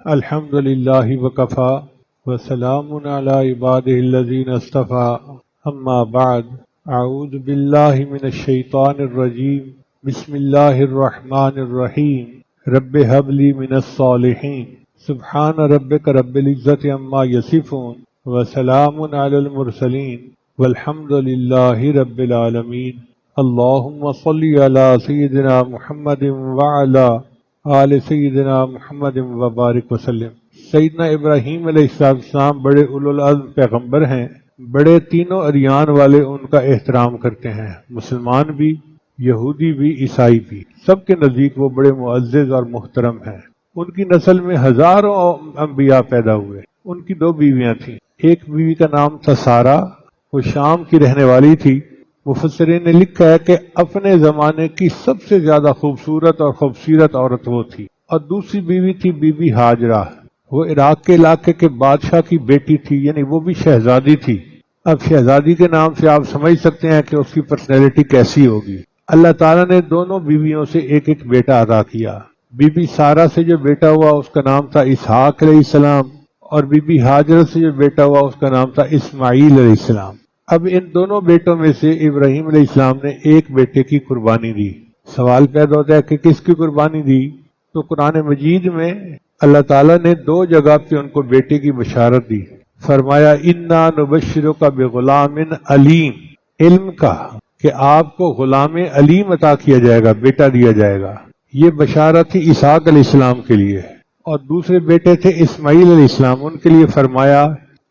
الحمد للہ وکفا وسلام علی عبادہ الذین اصطفیٰ اما بعد اعوذ باللہ من الشیطان الرجیم بسم اللہ الرحمن الرحیم رب هب لی من الصالحین سبحان ربک رب العزت عما یصفون وسلام علی المرسلین والحمد للہ رب العالمین اللہم صلی علی سیدنا محمد وعلی آل سیدنا محمد وبارک وسلم۔ سیدنا ابراہیم علیہ السلام بڑے اولوالعزم پیغمبر ہیں، بڑے تینوں ادیان والے ان کا احترام کرتے ہیں، مسلمان بھی، یہودی بھی، عیسائی بھی، سب کے نزدیک وہ بڑے معزز اور محترم ہیں۔ ان کی نسل میں ہزاروں انبیاء پیدا ہوئے۔ ان کی دو بیویاں تھیں، ایک بیوی کا نام تھا سارہ، وہ شام کی رہنے والی تھی۔ مفسرین نے لکھا ہے کہ اپنے زمانے کی سب سے زیادہ خوبصورت اور خوبصیرت عورت وہ تھی، اور دوسری بیوی تھی بی بی ہاجرہ، وہ عراق کے علاقے کے بادشاہ کی بیٹی تھی، یعنی وہ بھی شہزادی تھی۔ اب شہزادی کے نام سے آپ سمجھ سکتے ہیں کہ اس کی پرسنالٹی کیسی ہوگی۔ اللہ تعالیٰ نے دونوں بیویوں سے ایک ایک بیٹا عطا کیا۔ بی بی سارہ سے جو بیٹا ہوا اس کا نام تھا اسحاق علیہ السلام، اور بی بی ہاجرہ سے جو بیٹا ہوا اس کا نام تھا اسماعیل علیہ السلام۔ اب ان دونوں بیٹوں میں سے ابراہیم علیہ السلام نے ایک بیٹے کی قربانی دی۔ سوال پیدا ہوتا ہے کہ کس کی قربانی دی؟ تو قرآن مجید میں اللہ تعالیٰ نے دو جگہ پہ ان کو بیٹے کی بشارت دی۔ فرمایا انا نبشرک بغلام علیم، علم کا کہ آپ کو غلام علیم عطا کیا جائے گا، بیٹا دیا جائے گا۔ یہ بشارت تھی اسحاق علیہ السلام کے لیے، اور دوسرے بیٹے تھے اسماعیل علیہ السلام، ان کے لیے فرمایا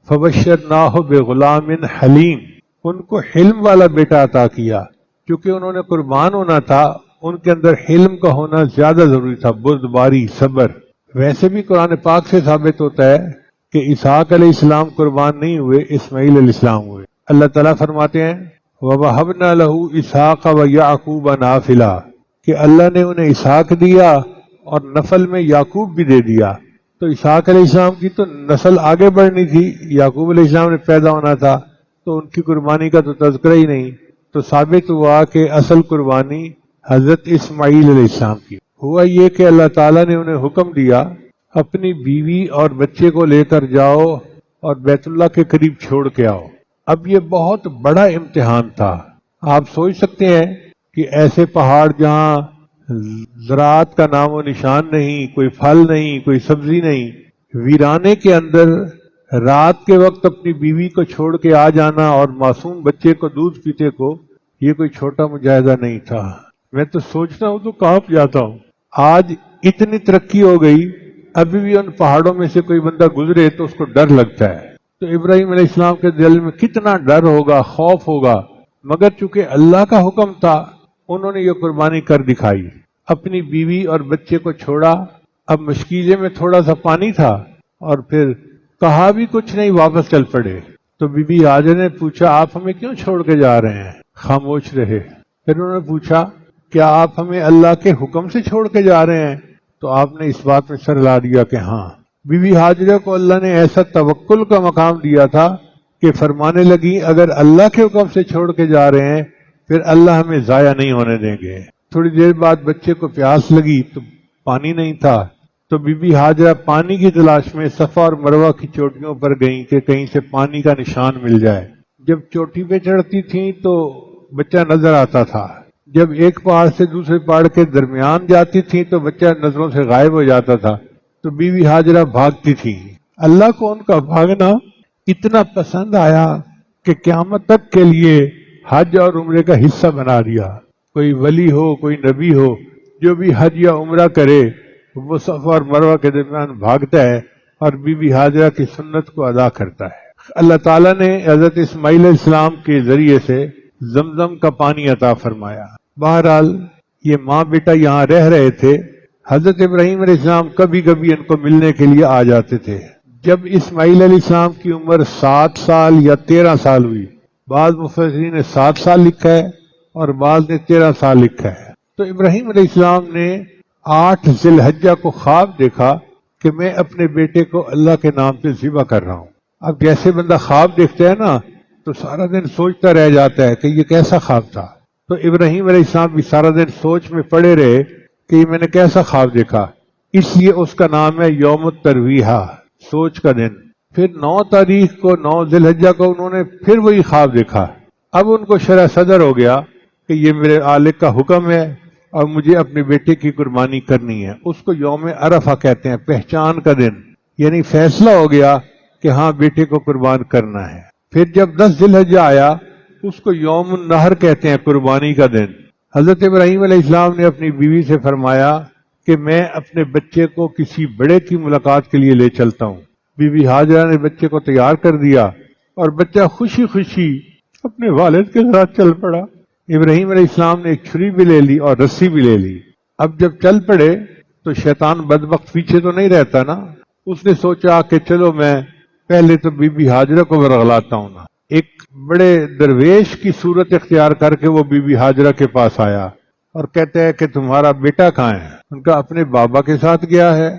فبشرناہ بغلام حلیم، ان کو حلم والا بیٹا عطا کیا، کیونکہ انہوں نے قربان ہونا تھا، ان کے اندر حلم کا ہونا زیادہ ضروری تھا، بردباری، صبر۔ ویسے بھی قرآن پاک سے ثابت ہوتا ہے کہ اسحاق علیہ السلام قربان نہیں ہوئے، اسماعیل علیہ السلام ہوئے۔ اللہ تعالیٰ فرماتے ہیں وَوَهَبْنَا لَهُ إِسْحَاقَ وَيَعْقُوبَ نَافِلًا، کہ اللہ نے انہیں اسحاق دیا اور نفل میں یعقوب بھی دے دیا۔ تو اسحاق علیہ السلام کی تو نسل آگے بڑھنی تھی، یعقوب علیہ السلام نے پیدا ہونا تھا، تو ان کی قربانی کا تو تذکرہ ہی نہیں۔ تو ثابت ہوا کہ اصل قربانی حضرت اسماعیل علیہ السلام کی۔ ہوا یہ کہ اللہ تعالیٰ نے انہیں حکم دیا اپنی بیوی اور بچے کو لے کر جاؤ اور بیت اللہ کے قریب چھوڑ کے آؤ۔ اب یہ بہت بڑا امتحان تھا۔ آپ سوچ سکتے ہیں کہ ایسے پہاڑ جہاں زراعت کا نام و نشان نہیں، کوئی پھل نہیں، کوئی سبزی نہیں، ویرانے کے اندر رات کے وقت اپنی بیوی کو چھوڑ کے آ جانا اور معصوم بچے کو دودھ پیتے کو، یہ کوئی چھوٹا مجاہدہ نہیں تھا۔ میں تو سوچتا ہوں تو کانپ جاتا ہوں۔ آج اتنی ترقی ہو گئی، ابھی بھی ان پہاڑوں میں سے کوئی بندہ گزرے تو اس کو ڈر لگتا ہے۔ تو ابراہیم علیہ السلام کے دل میں کتنا ڈر ہوگا، خوف ہوگا، مگر چونکہ اللہ کا حکم تھا انہوں نے یہ قربانی کر دکھائی۔ اپنی بیوی اور بچے کو چھوڑا۔ اب مشکیزے میں تھوڑا سا پانی تھا، اور پھر کہا بھی کچھ نہیں، واپس چل پڑے۔ تو بی بی ہاجر نے پوچھا آپ ہمیں کیوں چھوڑ کے جا رہے ہیں؟ خاموش رہے۔ پھر انہوں نے پوچھا کیا آپ ہمیں اللہ کے حکم سے چھوڑ کے جا رہے ہیں؟ تو آپ نے اس بات میں سر ہلا دیا کہ ہاں۔ بی بی ہاجرہ کو اللہ نے ایسا توکل کا مقام دیا تھا کہ فرمانے لگی اگر اللہ کے حکم سے چھوڑ کے جا رہے ہیں پھر اللہ ہمیں ضائع نہیں ہونے دیں گے۔ تھوڑی دیر بعد بچے کو پیاس لگی تو پانی نہیں تھا، تو بی بی ہاجرہ پانی کی تلاش میں صفا اور مروہ کی چوٹیوں پر گئیں کہ کہیں سے پانی کا نشان مل جائے۔ جب چوٹی پہ چڑھتی تھیں تو بچہ نظر آتا تھا، جب ایک پہاڑ سے دوسرے پہاڑ کے درمیان جاتی تھیں تو بچہ نظروں سے غائب ہو جاتا تھا، تو بی بی ہاجرہ بھاگتی تھیں۔ اللہ کو ان کا بھاگنا اتنا پسند آیا کہ قیامت تک کے لیے حج اور عمرے کا حصہ بنا دیا۔ کوئی ولی ہو، کوئی نبی ہو، جو بھی حج یا عمرہ کرے وہ صفا اور مروہ کے درمیان بھاگتا ہے اور بی بی ہاجرہ کی سنت کو ادا کرتا ہے۔ اللہ تعالیٰ نے حضرت اسماعیل علیہ السلام کے ذریعے سے زمزم کا پانی عطا فرمایا۔ بہرحال یہ ماں بیٹا یہاں رہ رہے تھے۔ حضرت ابراہیم علیہ السلام کبھی کبھی ان کو ملنے کے لیے آ جاتے تھے۔ جب اسماعیل علیہ السلام کی عمر 7 سال یا 13 سال ہوئی، بعض مفسرین نے 7 سال لکھا ہے اور بعض نے 13 سال لکھا ہے، تو ابراہیم علیہ السلام نے 8 ذی الحجہ کو خواب دیکھا کہ میں اپنے بیٹے کو اللہ کے نام پہ ذبح کر رہا ہوں۔ اب جیسے بندہ خواب دیکھتا ہے نا تو سارا دن سوچتا رہ جاتا ہے کہ یہ کیسا خواب تھا، تو ابراہیم علیہ السلام بھی سارا دن سوچ میں پڑے رہے کہ یہ میں نے کیسا خواب دیکھا۔ اس لیے اس کا نام ہے یوم الترویحہ، سوچ کا دن۔ پھر 9 تاریخ کو 9 ذی الحجہ کو انہوں نے پھر وہی خواب دیکھا۔ اب ان کو شرح صدر ہو گیا کہ یہ میرے خالق کا حکم ہے اور مجھے اپنے بیٹے کی قربانی کرنی ہے۔ اس کو یوم عرفہ کہتے ہیں، پہچان کا دن، یعنی فیصلہ ہو گیا کہ ہاں بیٹے کو قربان کرنا ہے۔ پھر جب 10 ذی الحجہ آیا اس کو یوم النحر کہتے ہیں، قربانی کا دن۔ حضرت ابراہیم علیہ السلام نے اپنی بیوی سے فرمایا کہ میں اپنے بچے کو کسی بڑے کی ملاقات کے لیے لے چلتا ہوں۔ بی بی ہاجرہ نے بچے کو تیار کر دیا اور بچہ خوشی خوشی اپنے والد کے ساتھ چل پڑا۔ ابراہیم علیہ السلام نے ایک چھری بھی لے لی اور رسی بھی لے لی۔ اب جب چل پڑے تو شیطان بدبخت پیچھے تو نہیں رہتا نا، اس نے سوچا کہ چلو میں پہلے تو بی بی ہاجرہ کو ورغلاتا ہوں نا۔ ایک بڑے درویش کی صورت اختیار کر کے وہ بی بی ہاجرہ کے پاس آیا اور کہتے ہیں کہ تمہارا بیٹا کہاں ہے؟ ان کا اپنے بابا کے ساتھ گیا ہے۔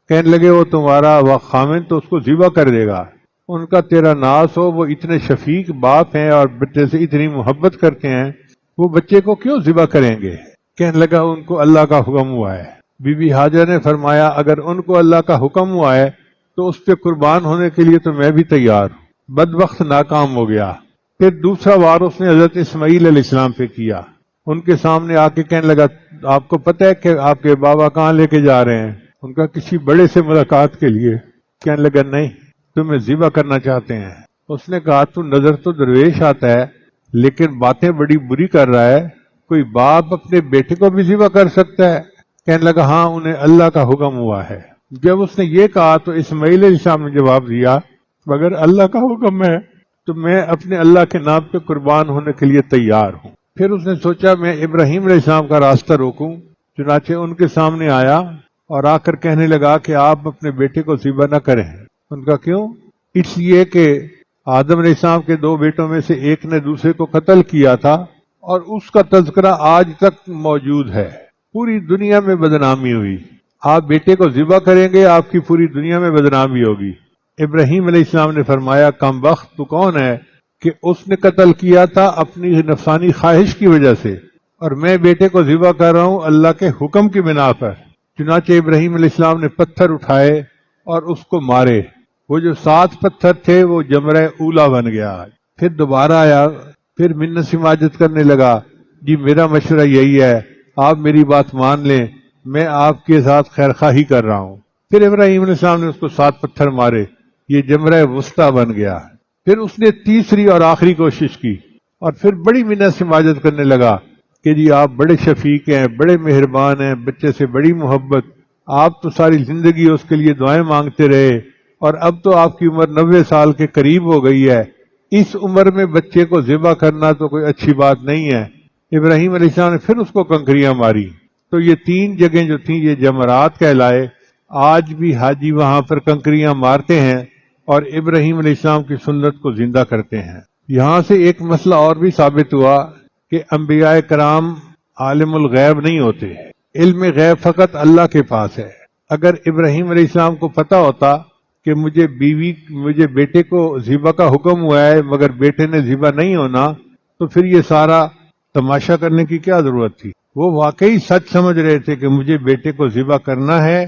کہنے لگے وہ تمہارا خامن تو اس کو ذبح کر دے گا۔ ان کا تیرا ناز ہو، وہ اتنے شفیق باپ ہیں اور بچے سے اتنی محبت کرتے ہیں، وہ بچے کو کیوں ذبح کریں گے؟ کہنے لگا ان کو اللہ کا حکم ہوا ہے۔ بی بی ہاجرہ نے فرمایا اگر ان کو اللہ کا حکم ہوا ہے تو اس پہ قربان ہونے کے لیے تو میں بھی تیار ہوں۔ بدبخت ناکام ہو گیا۔ پھر دوسرا وار اس نے حضرت اسماعیل علیہ السلام پہ کیا۔ ان کے سامنے آ کے کہنے لگا آپ کو پتہ ہے کہ آپ کے بابا کہاں لے کے جا رہے ہیں؟ ان کا کسی بڑے سے ملاقات کے لیے۔ کہنے لگا نہیں، تمہیں ذبح کرنا چاہتے ہیں۔ اس نے کہا تو نظر تو درویش آتا ہے لیکن باتیں بڑی بری کر رہا ہے، کوئی باپ اپنے بیٹے کو بھی ذبح کر سکتا ہے؟ کہنے لگا ہاں انہیں اللہ کا حکم ہوا ہے۔ جب اس نے یہ کہا تو اسماعیل علیہ السلام نے جواب دیا اگر اللہ کا حکم ہے تو میں اپنے اللہ کے نام پہ قربان ہونے کے لیے تیار ہوں۔ پھر اس نے سوچا میں ابراہیم علیہ السلام کا راستہ روکوں، چنانچہ ان کے سامنے آیا اور آ کر کہنے لگا کہ آپ اپنے بیٹے کو ذبح نہ کریں۔ ان کا کیوں؟ اس لیے کہ آدم علیہ السلام کے 2 بیٹوں میں سے ایک نے دوسرے کو قتل کیا تھا اور اس کا تذکرہ آج تک موجود ہے، پوری دنیا میں بدنامی ہوئی۔ آپ بیٹے کو ذبح کریں گے آپ کی پوری دنیا میں بدنامی ہوگی۔ ابراہیم علیہ السلام نے فرمایا کم بخت تو کون ہے کہ اس نے قتل کیا تھا اپنی نفسانی خواہش کی وجہ سے، اور میں بیٹے کو ذبح کر رہا ہوں اللہ کے حکم کی بنا پر۔ چنانچہ ابراہیم علیہ السلام نے پتھر اٹھائے اور اس کو مارے۔ وہ جو 7 پتھر تھے وہ جمرہ اولا بن گیا۔ پھر دوبارہ آیا، پھر منت سماجت کرنے لگا جی میرا مشورہ یہی ہے آپ میری بات مان لیں، میں آپ کے ساتھ خیر خواہی کر رہا ہوں۔ پھر ابراہیم علیہ السلام نے اس کو 7 پتھر مارے، یہ جمرہ وسطیٰ بن گیا۔ پھر اس نے تیسری اور آخری کوشش کی اور پھر بڑی منت سماجت کرنے لگا کہ جی آپ بڑے شفیق ہیں، بڑے مہربان ہیں، بچے سے بڑی محبت، آپ تو ساری زندگی اس کے لیے دعائیں مانگتے رہے اور اب تو آپ کی عمر 90 سال کے قریب ہو گئی ہے، اس عمر میں بچے کو ذبح کرنا تو کوئی اچھی بات نہیں ہے۔ ابراہیم علیہ السلام نے پھر اس کو کنکریاں ماری۔ تو یہ 3 جگہیں جو تھیں یہ جمرات کہلائے۔ آج بھی حاجی وہاں پر کنکریاں مارتے ہیں اور ابراہیم علیہ السلام کی سنت کو زندہ کرتے ہیں۔ یہاں سے ایک مسئلہ اور بھی ثابت ہوا کہ انبیاء کرام عالم الغیب نہیں ہوتے، علم غیب فقط اللہ کے پاس ہے۔ اگر ابراہیم علیہ السلام کو پتا ہوتا کہ مجھے بیٹے کو ذبح کا حکم ہوا ہے مگر بیٹے نے ذبح نہیں ہونا تو پھر یہ سارا تماشا کرنے کی کیا ضرورت تھی؟ وہ واقعی سچ سمجھ رہے تھے کہ مجھے بیٹے کو ذبح کرنا ہے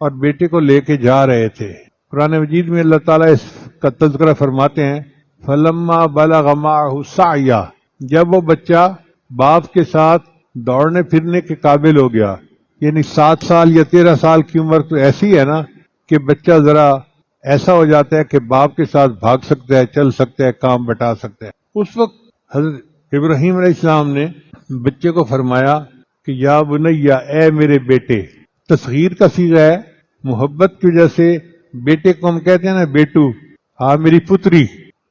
اور بیٹے کو لے کے جا رہے تھے۔ قرآن مجید میں اللہ تعالیٰ اس کا تذکرہ فرماتے ہیں فَلَمَّا بَلَغَ مَعَهُ السَّعْيَ، جب وہ بچہ باپ کے ساتھ دوڑنے پھرنے کے قابل ہو گیا، یعنی 7 سال یا 13 سال کی عمر تو ایسی ہے نا کہ بچہ ذرا ایسا ہو جاتا ہے کہ باپ کے ساتھ بھاگ سکتا ہے، چل سکتا ہے، کام بٹا سکتا ہے۔ اس وقت حضرت ابراہیم علیہ السلام نے بچے کو فرمایا کہ یا بنیا، اے میرے بیٹے، تصغیر کا صیغہ ہے، محبت کی وجہ سے بیٹے کو ہم کہتے ہیں نا بیٹو، ہاں میری پتری،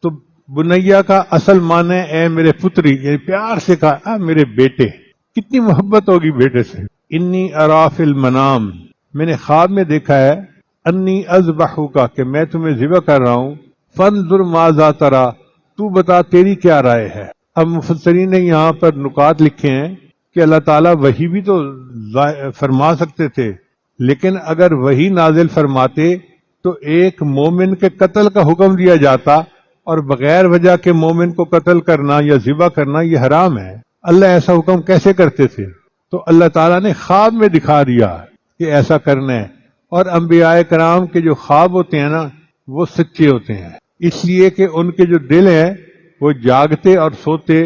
تو بنیا کا اصل معنی ہے اے میرے پتری، یعنی پیار سے کہا میرے بیٹے۔ کتنی محبت ہوگی بیٹے سے۔ انی ارا فی المنام، میں نے خواب میں دیکھا ہے، انی اذبحک، کہ میں تمہیں ذبح کر رہا ہوں، فانظر ماذا تری، تو بتا تیری کیا رائے ہے۔ اب مفسرین نے یہاں پر نکات لکھے ہیں کہ اللہ تعالیٰ وحی بھی تو فرما سکتے تھے، لیکن اگر وحی نازل فرماتے تو ایک مومن کے قتل کا حکم دیا جاتا اور بغیر وجہ کے مومن کو قتل کرنا یا ذبح کرنا یہ حرام ہے۔ اللہ ایسا حکم کیسے کرتے تھے؟ تو اللہ تعالیٰ نے خواب میں دکھا دیا کہ ایسا کرنا ہے۔ اور انبیاء کرام کے جو خواب ہوتے ہیں نا وہ سچے ہوتے ہیں، اس لیے کہ ان کے جو دل ہیں وہ جاگتے اور سوتے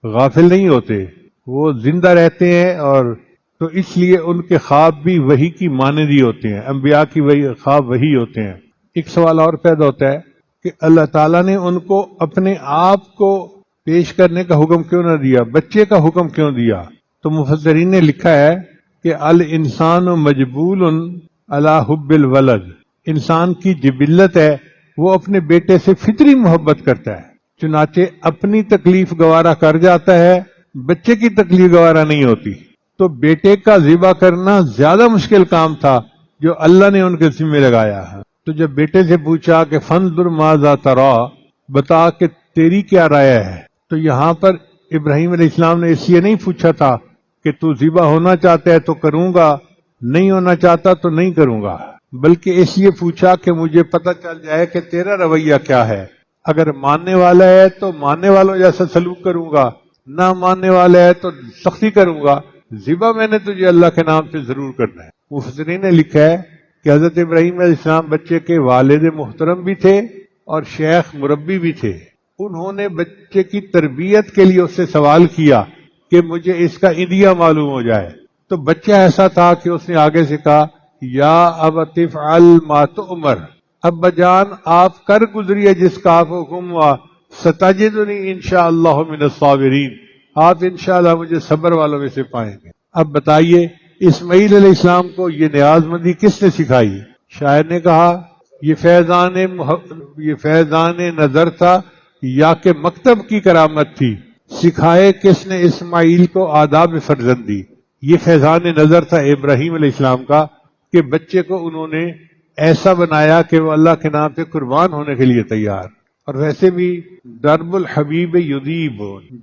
غافل نہیں ہوتے، وہ زندہ رہتے ہیں، اور تو اس لیے ان کے خواب بھی وحی کی مانندی ہوتے ہیں، انبیاء کی وہی خواب وہی ہوتے ہیں۔ ایک سوال اور پیدا ہوتا ہے کہ اللہ تعالیٰ نے ان کو اپنے آپ کو پیش کرنے کا حکم کیوں نہ دیا، بچے کا حکم کیوں دیا؟ تو مفسرین نے لکھا ہے کہ الانسان مجبول علی حب الولد، انسان کی جبلت ہے وہ اپنے بیٹے سے فطری محبت کرتا ہے، چنانچہ اپنی تکلیف گوارا کر جاتا ہے، بچے کی تکلیف گوارا نہیں ہوتی۔ تو بیٹے کا ذبح کرنا زیادہ مشکل کام تھا جو اللہ نے ان کے ذمہ لگایا ہے۔ تو جب بیٹے سے پوچھا کہ فانظر ماذا ترا، بتا کہ تیری کیا رائے ہے، تو یہاں پر ابراہیم علیہ السلام نے اس لیے نہیں پوچھا تھا کہ تو ذبح ہونا چاہتا ہے تو کروں گا، نہیں ہونا چاہتا تو نہیں کروں گا، بلکہ اس لیے پوچھا کہ مجھے پتہ چل جائے کہ تیرا رویہ کیا ہے، اگر ماننے والا ہے تو ماننے والوں جیسا سلوک کروں گا، نہ ماننے والا ہے تو سختی کروں گا، ذبح میں نے تجھے اللہ کے نام سے ضرور کرنا ہے۔ مفسرین نے لکھا ہے کہ حضرت ابراہیم علیہ السلام بچے کے والد محترم بھی تھے اور شیخ مربی بھی تھے، انہوں نے بچے کی تربیت کے لیے اس سے سوال کیا کہ مجھے اس کا ایندیا معلوم ہو جائے، تو بچہ ایسا تھا کہ اس نے آگے سے کہا یا ابت افعل ما تؤمر، ابا جان آپ کر گزریے جس کا آپ کو حکم ہوا، ستجدنی انشاءاللہ من الصابرین، آپ انشاءاللہ مجھے صبر والوں میں سے پائیں گے۔ اب بتائیے اسماعیل علیہ السلام کو یہ نیاز مندی کس نے سکھائی؟ شاعر نے کہا یہ فیضان نظر تھا یا کہ مکتب کی کرامت تھی، سکھائے کس نے اسماعیل کو آداب فرزندی؟ یہ فیضان نظر تھا ابراہیم علیہ السلام کا کہ بچے کو انہوں نے ایسا بنایا کہ وہ اللہ کے نام پہ قربان ہونے کے لیے تیار۔ اور ویسے بھی ضرب الحبیب یذیب،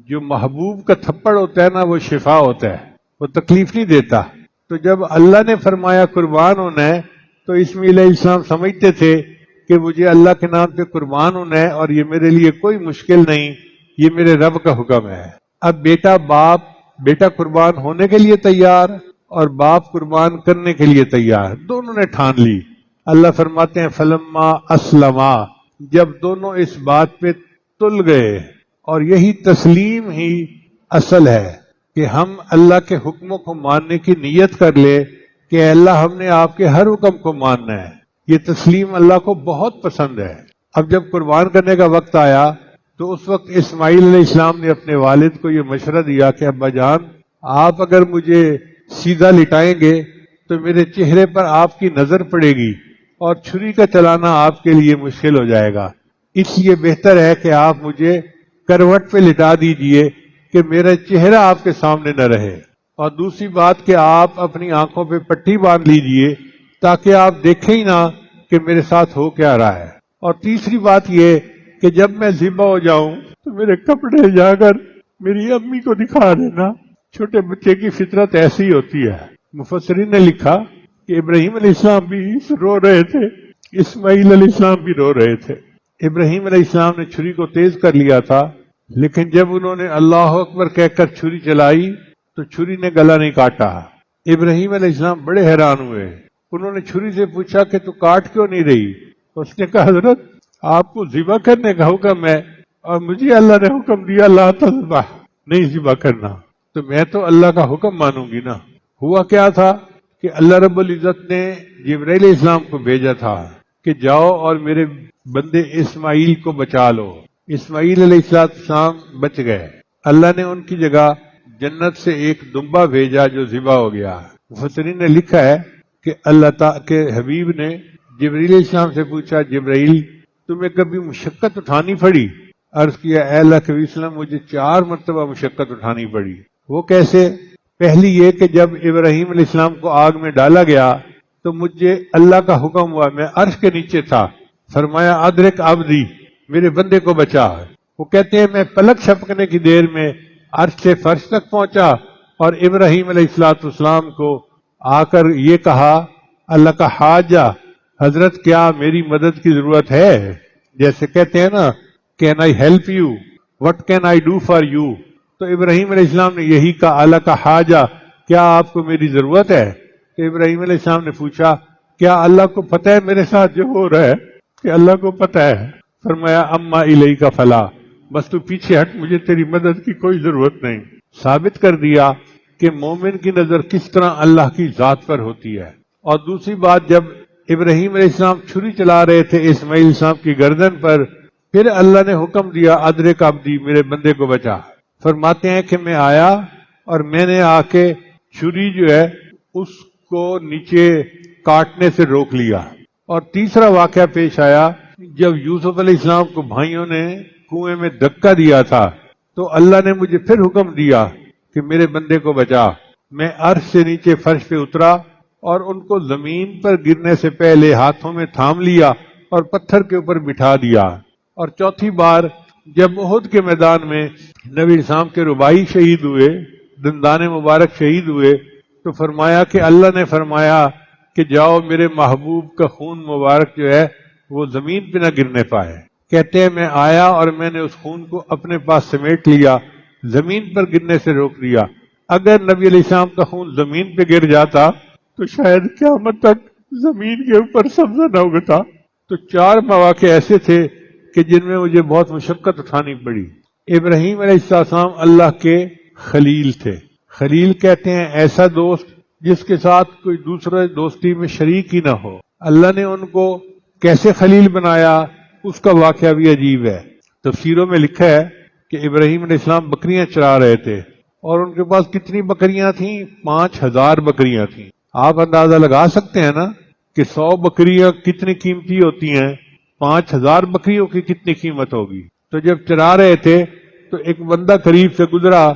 جو محبوب کا تھپڑ ہوتا ہے نا وہ شفا ہوتا ہے، وہ تکلیف نہیں دیتا۔ تو جب اللہ نے فرمایا قربان ہونا ہے تو اسماعیل علیہ السلام سمجھتے تھے کہ مجھے اللہ کے نام پہ قربان ہونا ہے اور یہ میرے لیے کوئی مشکل نہیں، یہ میرے رب کا حکم ہے۔ اب بیٹا قربان ہونے کے لیے تیار اور باپ قربان کرنے کے لیے تیار، دونوں نے ٹھان لی۔ اللہ فرماتے ہیں فلما اسلما، جب دونوں اس بات پہ تل گئے، اور یہی تسلیم ہی اصل ہے کہ ہم اللہ کے حکموں کو ماننے کی نیت کر لے کہ اے اللہ ہم نے آپ کے ہر حکم کو ماننا ہے، یہ تسلیم اللہ کو بہت پسند ہے۔ اب جب قربان کرنے کا وقت آیا تو اس وقت اسماعیل علیہ السلام نے اپنے والد کو یہ مشورہ دیا کہ ابا جان آپ اگر مجھے سیدھا لٹائیں گے تو میرے چہرے پر آپ کی نظر پڑے گی اور چھری کا چلانا آپ کے لیے مشکل ہو جائے گا، اس لیے بہتر ہے کہ آپ مجھے کروٹ پہ لٹا دیجئے کہ میرا چہرہ آپ کے سامنے نہ رہے، اور دوسری بات کہ آپ اپنی آنکھوں پہ پٹی باندھ لیجئے تاکہ آپ دیکھیں ہی نہ کہ میرے ساتھ ہو کیا رہا ہے، اور تیسری بات یہ کہ جب میں ذبح ہو جاؤں تو میرے کپڑے جا کر میری امی کو دکھا دینا۔ چھوٹے بچے کی فطرت ایسی ہوتی ہے۔ مفسرین نے لکھا کہ ابراہیم علیہ السلام بھی رو رہے تھے، اسماعیل علیہ السلام بھی رو رہے تھے۔ ابراہیم علیہ السلام نے چھری کو تیز کر لیا تھا، لیکن جب انہوں نے اللہ اکبر کہہ کر چھری چلائی تو چھری نے گلا نہیں کاٹا۔ ابراہیم علیہ السلام بڑے حیران ہوئے، انہوں نے چھری سے پوچھا کہ تو کاٹ کیوں نہیں رہی؟ اس نے کہا حضرت آپ کو ذبح کرنے کا حکم ہے اور مجھے اللہ نے حکم دیا لا تذبح، نہیں ذبح کرنا، تو میں تو اللہ کا حکم مانوں گی نا۔ ہوا کیا تھا کہ اللہ رب العزت نے جبرائیل علیہ السلام کو بھیجا تھا کہ جاؤ اور میرے بندے اسماعیل کو بچا لو۔ اسماعیل علیہ السلام بچ گئے، اللہ نے ان کی جگہ جنت سے ایک دمبا بھیجا جو ذبح ہو گیا۔ مفسرین نے لکھا ہے کہ اللہ تعالیٰ کے حبیب نے جبرائیل علیہ السلام سے پوچھا جبرائیل تمہیں کبھی مشقت اٹھانی پڑی؟ عرض کیا اے اللہ کے وسلم مجھے 4 مرتبہ مشقت اٹھانی پڑی۔ وہ کیسے؟ پہلی یہ کہ جب ابراہیم علیہ السلام کو آگ میں ڈالا گیا تو مجھے اللہ کا حکم ہوا، میں عرش کے نیچے تھا، فرمایا ادرک عبدی، میرے بندے کو بچا۔ وہ کہتے ہیں میں پلک چھپکنے کی دیر میں عرش سے فرش تک پہنچا اور ابراہیم علیہ السلام کو آ کر یہ کہا اللہ کا حاجہ، حضرت کیا میری مدد کی ضرورت ہے؟ جیسے کہتے ہیں نا can I help you, what can I do for you, تو ابراہیم علیہ السلام نے یہی کہا اللہ کا حاجہ، کیا آپ کو میری ضرورت ہے؟ تو ابراہیم علیہ السلام نے پوچھا کیا اللہ کو پتہ ہے میرے ساتھ جو ہو رہا ہے؟ کہ اللہ کو پتہ ہے۔ فرمایا اما الیک فلا، بس تو پیچھے ہٹ، مجھے تیری مدد کی کوئی ضرورت نہیں۔ ثابت کر دیا کہ مومن کی نظر کس طرح اللہ کی ذات پر ہوتی ہے۔ اور دوسری بات، جب ابراہیم علیہ السلام چھری چلا رہے تھے اسماعیل السلام کی گردن پر، پھر اللہ نے حکم دیا ادرک عبدی، میرے بندے کو بچا۔ فرماتے ہیں کہ میں آیا اور میں نے آ کے چھری جو ہے اس کو نیچے کاٹنے سے روک لیا۔ اور تیسرا واقعہ پیش آیا، جب یوسف علیہ السلام کو بھائیوں نے کنویں میں دھکا دیا تھا تو اللہ نے مجھے پھر حکم دیا کہ میرے بندے کو بچا۔ میں عرش سے نیچے فرش پہ اترا اور ان کو زمین پر گرنے سے پہلے ہاتھوں میں تھام لیا اور پتھر کے اوپر بٹھا دیا۔ اور چوتھی بار جب احد کے میدان میں نبی اسلام کے ربائی شہید ہوئے، دندان مبارک شہید ہوئے، تو فرمایا کہ اللہ نے فرمایا کہ جاؤ میرے محبوب کا خون مبارک جو ہے وہ زمین پہ نہ گرنے پائے۔ کہتے ہیں میں آیا اور میں نے اس خون کو اپنے پاس سمیٹ لیا، زمین پر گرنے سے روک دیا۔ اگر نبی علیہ السلام کا خون زمین پہ گر جاتا تو شاید قیامت تک زمین کے اوپر سبزہ نہ اگتا۔ تو 4 مواقع ایسے تھے کہ جن میں مجھے بہت مشقت اٹھانی پڑی۔ ابراہیم علیہ السلام اللہ کے خلیل تھے۔ خلیل کہتے ہیں ایسا دوست جس کے ساتھ کوئی دوسرے دوستی میں شریک ہی نہ ہو۔ اللہ نے ان کو کیسے خلیل بنایا اس کا واقعہ بھی عجیب ہے۔ تفسیروں میں لکھا ہے کہ ابراہیم علیہ السلام بکریاں چرا رہے تھے اور ان کے پاس کتنی بکریاں تھیں؟ 5000 بکریاں تھیں۔ آپ اندازہ لگا سکتے ہیں نا کہ 100 بکریاں کتنی قیمتی ہوتی ہیں، 5000 بکریوں کی کتنی قیمت ہوگی۔ تو جب چرا رہے تھے تو ایک بندہ قریب سے گزرا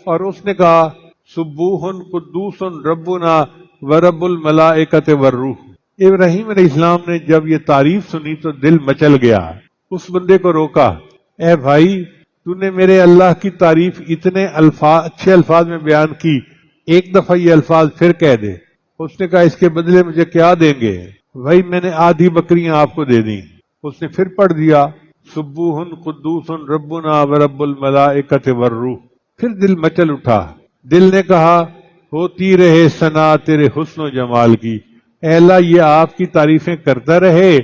اور اس نے کہا سبوح قدوس ربنا ورب الملائکۃ والروح۔ ابراہیم علیہ السلام نے جب یہ تعریف سنی تو دل مچل گیا۔ اس بندے کو روکا، اے بھائی تو نے میرے اللہ کی تعریف اتنے اچھے الفاظ میں بیان کی، ایک دفعہ یہ الفاظ پھر کہہ دے۔ اس نے کہا اس کے بدلے مجھے کیا دیں گے؟ بھائی میں نے آدھی بکریاں آپ کو دے دیں۔ اس نے پھر پڑھ دیا سبوح قدوس ربنا ورب الملائکۃ والروح۔ پھر دل مچل اٹھا، دل نے کہا ہوتی رہے ثنا تیرے حسن و جمال کی، اے اللہ یہ آپ کی تعریفیں کرتا رہے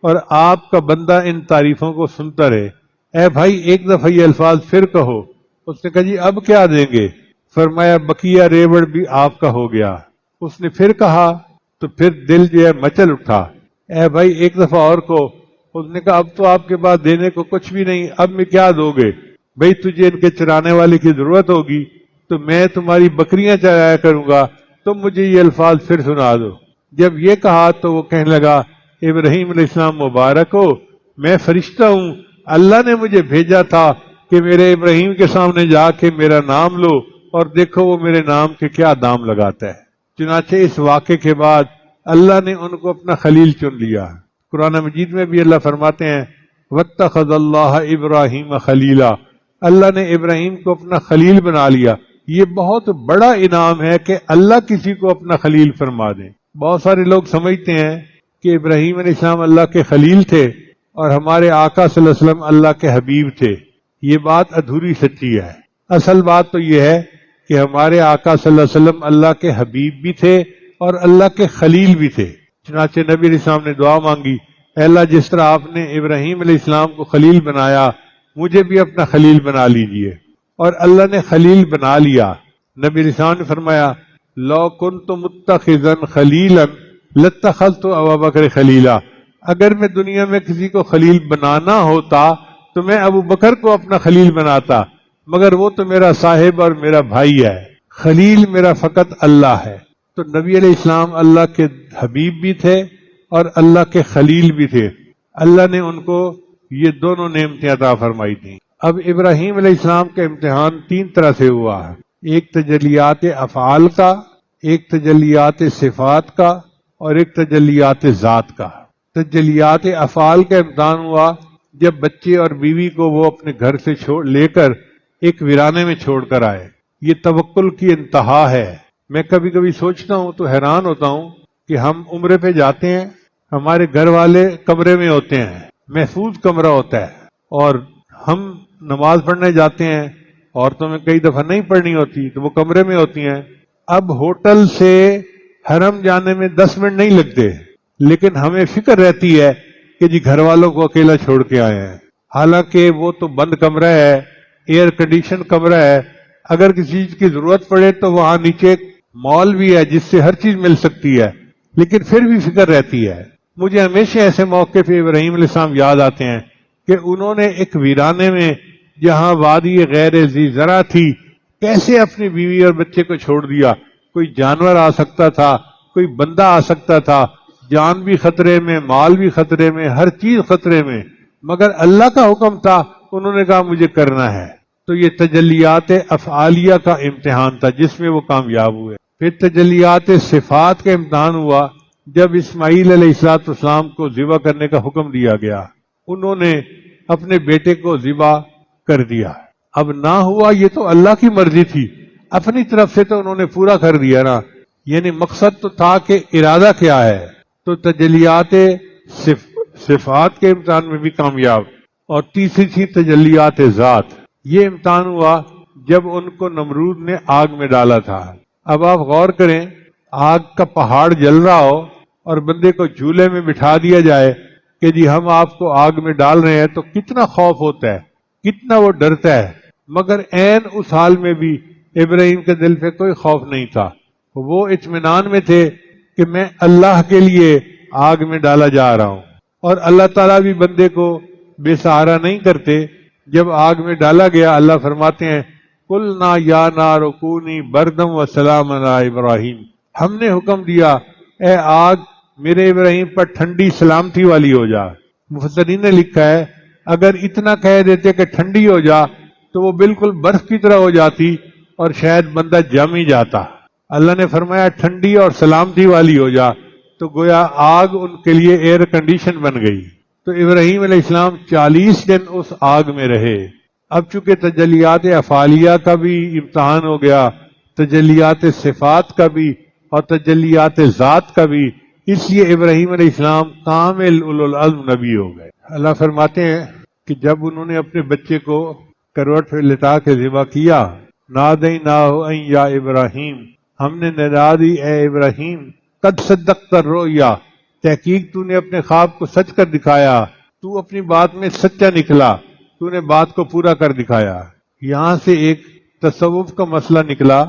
اور آپ کا بندہ ان تعریفوں کو سنتا رہے۔ اے بھائی ایک دفعہ یہ الفاظ پھر کہو۔ اس نے کہا جی اب کیا دیں گے؟ فرمایا بقیہ ریوڑ بھی آپ کا ہو گیا۔ اس نے پھر کہا تو پھر دل جو ہے مچل اٹھا، اے بھائی ایک دفعہ اور کو۔ اس نے کہا اب تو آپ کے پاس دینے کو کچھ بھی نہیں، اب میں کیا دو گے؟ بھئی تجھے ان کے چرانے والے کی ضرورت ہوگی تو میں تمہاری بکریاں چرایا کروں گا، تم مجھے یہ الفاظ پھر سنا دو۔ جب یہ کہا تو وہ کہنے لگا ابراہیم علیہ السلام مبارک ہو، میں فرشتہ ہوں، اللہ نے مجھے بھیجا تھا کہ میرے ابراہیم کے سامنے جا کے میرا نام لو اور دیکھو وہ میرے نام کے کیا دام لگاتا ہے۔ چنانچہ اس واقعے کے بعد اللہ نے ان کو اپنا خلیل چن لیا۔ قرآن مجید میں بھی اللہ فرماتے ہیں واتخذ اللہ ابراہیم خلیلا، اللہ نے ابراہیم کو اپنا خلیل بنا لیا۔ یہ بہت بڑا انعام ہے کہ اللہ کسی کو اپنا خلیل فرما دے۔ بہت سارے لوگ سمجھتے ہیں کہ ابراہیم علیہ السلام اللہ کے خلیل تھے اور ہمارے آقا صلی اللہ علیہ وسلم اللہ کے حبیب تھے۔ یہ بات ادھوری سچی ہے۔ اصل بات تو یہ ہے کہ ہمارے آقا صلی اللہ علیہ وسلم اللہ کے حبیب بھی تھے اور اللہ کے خلیل بھی تھے۔ چنانچہ نبی علیہ السلام نے دعا مانگی، اے اللہ جس طرح آپ نے ابراہیم علیہ السلام کو خلیل بنایا مجھے بھی اپنا خلیل بنا لیجئے، اور اللہ نے خلیل بنا لیا۔ نبی علیہ السلام نے فرمایا لو کنت متخذا خلیلا لاتخذت ابا بکر خلیلا، اگر میں دنیا میں کسی کو خلیل بنانا ہوتا تو میں ابو بکر کو اپنا خلیل بناتا، مگر وہ تو میرا صاحب اور میرا بھائی ہے، خلیل میرا فقط اللہ ہے۔ تو نبی علیہ السلام اللہ کے حبیب بھی تھے اور اللہ کے خلیل بھی تھے۔ اللہ نے ان کو یہ دونوں نعمتیں عطا فرمائی تھیں۔ اب ابراہیم علیہ السلام کا امتحان 3 طرح سے ہوا ہے، ایک تجلیات افعال کا، ایک تجلیات صفات کا اور ایک تجلیات ذات کا۔ تجلیات افعال کا امتحان ہوا جب بچے اور بیوی کو وہ اپنے گھر سے لے کر ایک ویرانے میں چھوڑ کر آئے۔ یہ توکل کی انتہا ہے۔ میں کبھی کبھی سوچتا ہوں تو حیران ہوتا ہوں کہ ہم عمرے پہ جاتے ہیں، ہمارے گھر والے کمرے میں ہوتے ہیں، محفوظ کمرہ ہوتا ہے، اور ہم نماز پڑھنے جاتے ہیں، عورتوں میں کئی دفعہ نہیں پڑھنی ہوتی تو وہ کمرے میں ہوتی ہیں۔ اب ہوٹل سے حرم جانے میں 10 منٹ نہیں لگتے، لیکن ہمیں فکر رہتی ہے کہ جی گھر والوں کو اکیلا چھوڑ کے آئے ہیں، حالانکہ وہ تو بند کمرہ ہے، ایئر کنڈیشن کمرہ ہے، اگر کسی چیز کی ضرورت پڑے تو وہاں نیچے مال بھی ہے جس سے ہر چیز مل سکتی ہے، لیکن پھر بھی فکر رہتی ہے۔ مجھے ہمیشہ ایسے موقع پہ ابراہیم علیہ السلام یاد آتے ہیں کہ انہوں نے ایک ویرانے میں جہاں وادی غیر ذی زرع تھی کیسے اپنی بیوی اور بچے کو چھوڑ دیا۔ کوئی جانور آ سکتا تھا، کوئی بندہ آ سکتا تھا، جان بھی خطرے میں، مال بھی خطرے میں، ہر چیز خطرے میں، مگر اللہ کا حکم تھا، انہوں نے کہا مجھے کرنا ہے۔ تو یہ تجلیات افعالیہ کا امتحان تھا جس میں وہ کامیاب ہوئے۔ پھر تجلیات صفات کا امتحان ہوا جب اسماعیل علیہ السلام کو ذبح کرنے کا حکم دیا گیا، انہوں نے اپنے بیٹے کو ذبح کر دیا۔ اب نہ ہوا یہ تو اللہ کی مرضی تھی، اپنی طرف سے تو انہوں نے پورا کر دیا نا، یعنی مقصد تو تھا کہ ارادہ کیا ہے۔ تو تجلیات صفات کے امتحان میں بھی کامیاب۔ اور تیسری تھی تجلیات ذات۔ یہ امتحان ہوا جب ان کو نمرود نے آگ میں ڈالا تھا۔ اب آپ غور کریں، آگ کا پہاڑ جل رہا ہو اور بندے کو جھولے میں بٹھا دیا جائے کہ جی ہم آپ کو آگ میں ڈال رہے ہیں، تو کتنا خوف ہوتا ہے، کتنا وہ ڈرتا ہے۔ مگر عین اس حال میں بھی ابراہیم کے دل پہ کوئی خوف نہیں تھا، وہ اطمینان میں تھے کہ میں اللہ کے لیے آگ میں ڈالا جا رہا ہوں۔ اور اللہ تعالیٰ بھی بندے کو بے سہارا نہیں کرتے۔ جب آگ میں ڈالا گیا، اللہ فرماتے ہیں قُلْنَا يَا نَارُ كُونِي بَرْدًا وَسَلَامًا عَلَىٰ إِبْرَاهِيمَ، ہم نے حکم دیا اے آگ میرے ابراہیم پر ٹھنڈی سلامتی والی ہو جا۔ مفسرین نے لکھا ہے اگر اتنا کہہ دیتے کہ ٹھنڈی ہو جا تو وہ بالکل برف کی طرح ہو جاتی اور شاید بندہ جم ہی جاتا۔ اللہ نے فرمایا ٹھنڈی اور سلامتی والی ہو جا، تو گویا آگ ان کے لیے ایئر کنڈیشن بن گئی۔ تو ابراہیم علیہ السلام 40 دن اس آگ میں رہے۔ اب چونکہ تجلیات افعالیہ کا بھی امتحان ہو گیا، تجلیات صفات کا بھی اور تجلیات ذات کا بھی، اس لیے ابراہیم علیہ السلام کامل اولو العزم نبی ہو گئے۔ اللہ فرماتے ہیں کہ جب انہوں نے اپنے بچے کو کروٹ پہ لٹا کے ذبح کیا، نادیناہ ان یا ابراہیم، ہم نے ندا دی اے ابراہیم، قد صدقت الرؤیا، تحقیق تو نے اپنے خواب کو سچ کر دکھایا، تو اپنی بات میں سچا نکلا، تو نے بات کو پورا کر دکھایا۔ یہاں سے ایک تصوف کا مسئلہ نکلا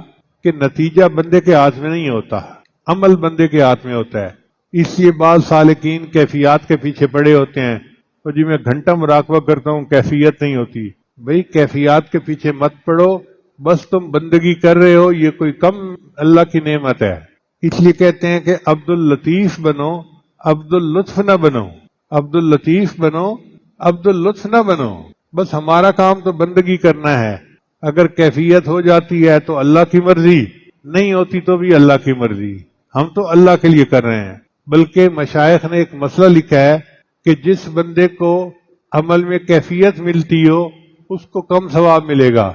کہ نتیجہ بندے کے ہاتھ میں نہیں ہوتا، عمل بندے کے ہاتھ میں ہوتا ہے۔ اس لیے بعض سالکین کیفیات کے پیچھے پڑے ہوتے ہیں، اور جی میں گھنٹہ مراقبہ کرتا ہوں کیفیت نہیں ہوتی۔ بھئی کیفیات کے پیچھے مت پڑو، بس تم بندگی کر رہے ہو، یہ کوئی کم اللہ کی نعمت ہے۔ اس لیے کہتے ہیں کہ عبد اللطیف بنو، عبد اللطف نہ بنو، عبد اللطیف بنو، عبد اللطف نہ بنو۔ بس ہمارا کام تو بندگی کرنا ہے، اگر کیفیت ہو جاتی ہے تو اللہ کی مرضی، نہیں ہوتی تو بھی اللہ کی مرضی، ہم تو اللہ کے لیے کر رہے ہیں۔ بلکہ مشائخ نے ایک مسئلہ لکھا ہے کہ جس بندے کو عمل میں کیفیت ملتی ہو اس کو کم ثواب ملے گا،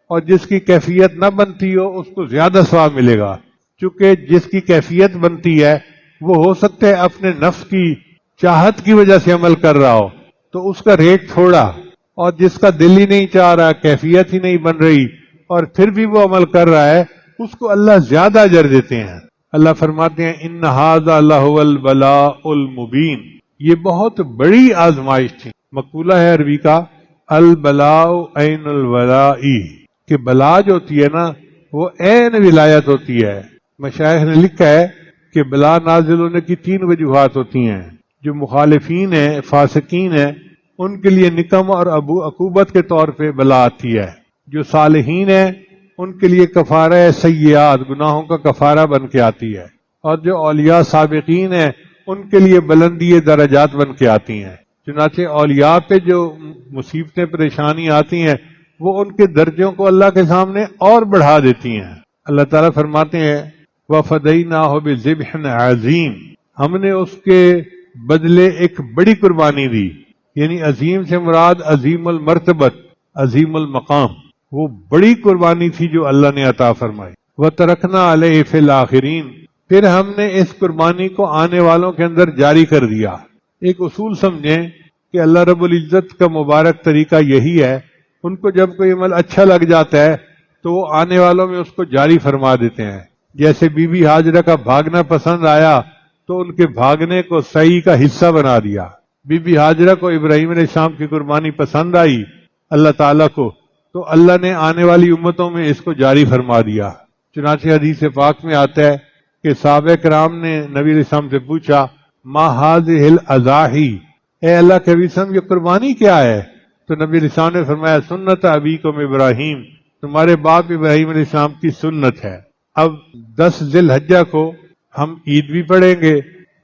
اور جس کی کیفیت نہ بنتی ہو اس کو زیادہ ثواب ملے گا۔ چونکہ جس کی کیفیت بنتی ہے وہ ہو سکتا ہے اپنے نفس کی چاہت کی وجہ سے عمل کر رہا ہو، تو اس کا ریٹ تھوڑا، اور جس کا دل ہی نہیں چاہ رہا، کیفیت ہی نہیں بن رہی، اور پھر بھی وہ عمل کر رہا ہے، اس کو اللہ زیادہ اجر دیتے ہیں۔ اللہ فرماتے ہیں ان ھذا لہو البلاء المبین، یہ بہت بڑی آزمائش تھی۔ مقولہ ہے عربی کا البلاء عین الولاء، کہ بلا جو ہوتی ہے نا وہ عین ولایت ہوتی ہے۔ مشائخ نے لکھا ہے کہ بلا نازل ہونے کی 3 وجوہات ہوتی ہیں۔ جو مخالفین ہیں، فاسقین ہیں، ان کے لیے نقم اور عقوبت کے طور پہ بلا آتی ہے۔ جو صالحین ہیں ان کے لیے کفارہ سیئات، گناہوں کا کفارہ بن کے آتی ہے، اور جو اولیاء سابقین ہیں ان کے لیے بلندی درجات بن کے آتی ہیں۔ چنانچہ اولیاء پہ جو مصیبتیں پریشانی آتی ہیں وہ ان کے درجوں کو اللہ کے سامنے اور بڑھا دیتی ہیں۔ اللہ تعالیٰ فرماتے ہیں وَفَدَيْنَاهُ بِذِبْحٍ عَظِيمٍ، ہم نے اس کے بدلے ایک بڑی قربانی دی، یعنی عظیم سے مراد عظیم المرتبت، عظیم المقام، وہ بڑی قربانی تھی جو اللہ نے عطا فرمائی۔ وَتَرَكْنَا عَلَيْهِ فِي الْآخِرِينَ، پھر ہم نے اس قربانی کو آنے والوں کے اندر جاری کر دیا۔ ایک اصول سمجھیں کہ اللہ رب العزت کا مبارک طریقہ یہی ہے، ان کو جب کوئی عمل اچھا لگ جاتا ہے تو وہ آنے والوں میں اس کو جاری فرما دیتے ہیں۔ جیسے بی بی ہاجرہ کا بھاگنا پسند آیا تو ان کے بھاگنے کو سعی کا حصہ بنا دیا۔ بی بی ہاجرہ کو ابراہیم علیہ السلام کی قربانی پسند آئی اللہ تعالیٰ کو، تو اللہ نے آنے والی امتوں میں اس کو جاری فرما دیا۔ چنانچہ حدیث پاک میں آتا ہے کہ صحابہ کرام نے نبی علیہ السلام سے پوچھا ما هذه الاضاحی، اے اللہ کے نبی صلی اللہ علیہ وسلم یہ قربانی کیا ہے؟ تو نبی علیہ السلام نے فرمایا سنت ابیکم ابراہیم، تمہارے باپ ابراہیم علیہ السلام کی سنت ہے۔ اب 10 ذی الحجہ کو ہم عید بھی پڑھیں گے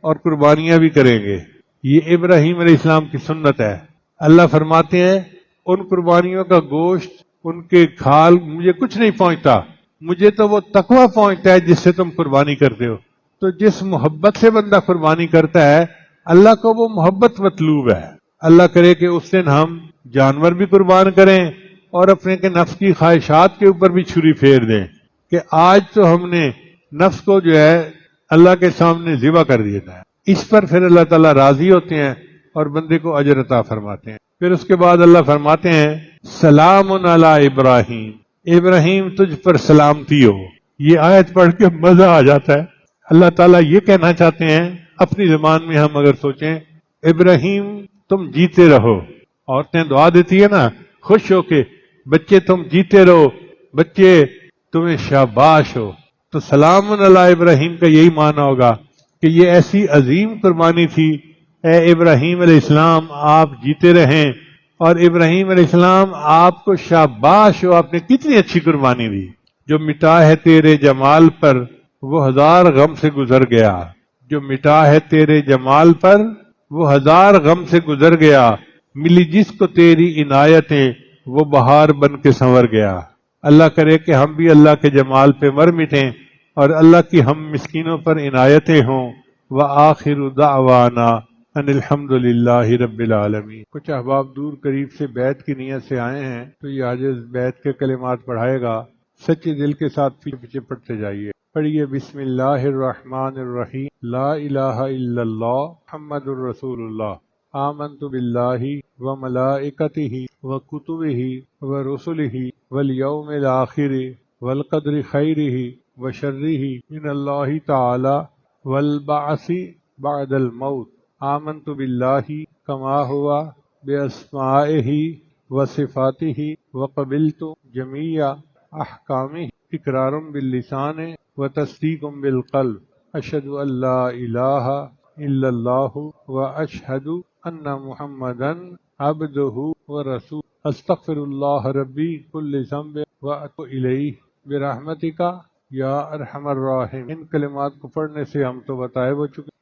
اور قربانیاں بھی کریں گے، یہ ابراہیم علیہ السلام کی سنت ہے۔ اللہ فرماتے ہیں ان قربانیوں کا گوشت، ان کے کھال مجھے کچھ نہیں پہنچتا، مجھے تو وہ تقویٰ پہنچتا ہے جس سے تم قربانی کرتے ہو۔ تو جس محبت سے بندہ قربانی کرتا ہے اللہ کو وہ محبت مطلوب ہے۔ اللہ کرے کہ اس دن ہم جانور بھی قربان کریں اور اپنے کے نفس کی خواہشات کے اوپر بھی چھری پھیر دیں کہ آج تو ہم نے نفس کو جو ہے اللہ کے سامنے ذبح کر دیا ہے۔ اس پر پھر اللہ تعالیٰ راضی ہوتے ہیں اور بندے کو اجر عطا فرماتے ہیں۔ پھر اس کے بعد اللہ فرماتے ہیں سلام علی ابراہیم، ابراہیم تجھ پر سلامتی ہو۔ یہ آیت پڑھ کے مزہ آ جاتا ہے۔ اللہ تعالیٰ یہ کہنا چاہتے ہیں اپنی زبان میں ہم اگر سوچیں، ابراہیم تم جیتے رہو۔ عورتیں دعا دیتی ہے نا خوش ہو کے، بچے تم جیتے رہو، بچے تمہیں شاباش ہو۔ تو سلام علی ابراہیم کا یہی معنی ہوگا کہ یہ ایسی عظیم قربانی تھی، اے ابراہیم علیہ السلام آپ جیتے رہیں، اور ابراہیم علیہ السلام آپ کو شاباش ہو، آپ نے کتنی اچھی قربانی دی۔ جو مٹا ہے تیرے جمال پر وہ 1000 غم سے گزر گیا، جو مٹا ہے تیرے جمال پر وہ 1000 غم سے گزر گیا، ملی جس کو تیری عنایتیں وہ بہار بن کے سنور گیا۔ اللہ کرے کہ ہم بھی اللہ کے جمال پہ مر مٹیں اور اللہ کی ہم مسکینوں پر عنایتیں ہوں۔ وآخر دعوانا ان الحمد للہ رب العالمین۔ کچھ احباب دور قریب سے بیعت کی نیت سے آئے ہیں تو یہ عاجز بیعت کے کلمات پڑھائے گا، سچے دل کے ساتھ پیچھے پیچھے پڑھتے جائیے۔ پڑھیے بسم اللہ الرحمن الرحیم، لا الہ الا اللہ محمد الرسول اللہ، آمنت باللہ وملائکتہ وکتبہ ورسلہ والیوم الآخر والقدر خیرہ وشرہ من اللہ تعالی والبعث بعد الموت، آمنت باللہ کما ہوا باسمائہ وصفاتہ وقبلت جمیع احکامہ اقرار باللسان وتصدیق بالقلب، اشہد ان لا الہ الا اللہ واشہد ان محمدا عبدہ ورسولہ، استغفر اللہ ربی کل ذنب واتوب الیہ برحمتک یا ارحم الراحمین۔ ان کلمات کو پڑھنے سے ہم تو بتائے ہو چکے